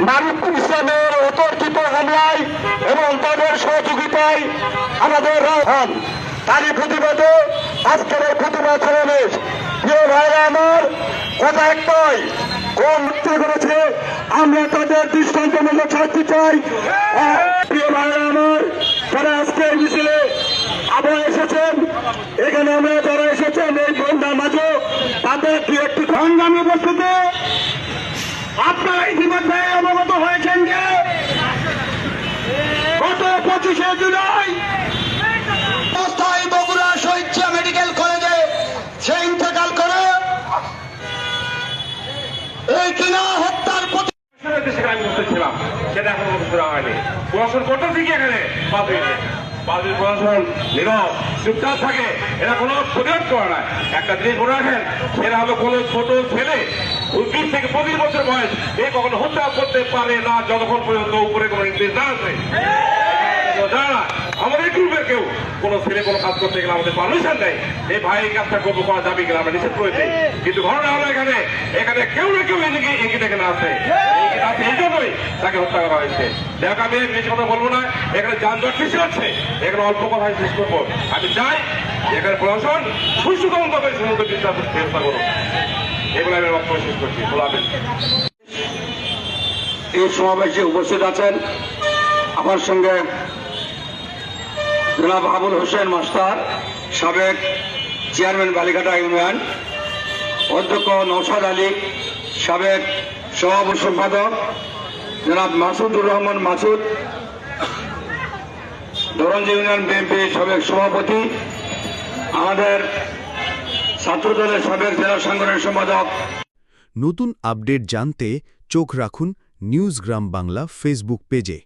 নারীপুর ইসলামের অতর্কিত হামলায় এবং তাদের সহযোগিতায় আমাদের হন। তারই প্রতিবাদে আজকের এই প্রতিবাদ সমাবেশ। প্রিয় ভাইরা আমার, কথা একটাই, কোন হত্যা করেছে আমরা তাদের দৃষ্টান্তমূলক শাস্তি চাই। প্রিয় ভাইরা আমার, যারা আজকে এই মিছিলে আবার এসেছেন, এখানে আমরা যারা এসেছেন এই বন্যার মাঝে তাদের দু একটি সংগ্রামী উপস্থিতি আপনারা ইতিমধ্যে অবগত হয়েছেন যে গত 25শে জুলাই অবস্থায় বগুড়া শহীদ মেডিকেল কলেজে সে ইন্তেকাল করে। এই কিনা হত্যার প্রতি সেখানে আমি উপস্থিত ছিলাম, সেটা এখন করা হয়নি। প্রশাসন করতেছে কি এখানে বাদুর প্রশাসন নীরব চুপচাপ থাকে, এরা কোনো প্রতিরোধ করে না। একটা জিনিস মনে রাখেন, এরা হলো কোনো ছোট ছেলে 20 থেকে 25 বছর বয়স, এ কখনো হত্যা করতে পারে না যতক্ষণ পর্যন্ত উপরে কোনো নির্দেশ না আসে। আমাদের গ্রুপের কেউ কোন ছেলে কোনো কাজ করতে গেলে আমাদের পারমিশন দেয়, এই ভাই এই কাজটা করবো করা যাবে কিনা আমরা নিষেধ করে দিই। কিন্তু ঘটনা হলো এখানে কেউ না কেউ এখানে আছে, এই জন্যই তাকে হত্যা করা হয়েছে। দেখ, আমি বেশি কথা বলবো না, এখানে যানজট বেশি হচ্ছে, এখানে অল্প কথাই শেষ করবো। আমি চাই এখানে প্রশাসন সুস্থতম ভাবে সমুদ্র চেষ্টা করুন, এগুলো আমি বক্তব্য শেষ করছি। এই সমাবেশে উপস্থিত আছেন আমার সঙ্গে জনাব আবুল হোসেন মাস্টার, সাবেক চেয়ারম্যান বালিঘাটা ইউনিয়ন, অধ্যক্ষ নওশাদ আলী, সাবেক সভাপতি সম্পাদক জনাব মাসুদুর রহমান মাসুদ, ধরঞ্জি ইউনিয়ন বিএনপি সাবেক সভাপতি, আমাদের ছাত্রদলের সাবেক জেলা সাংগঠনিক সম্পাদক। নতুন আপডেট জানতে চোখ রাখুন নিউজ গ্রাম বাংলা ফেসবুক পেজে।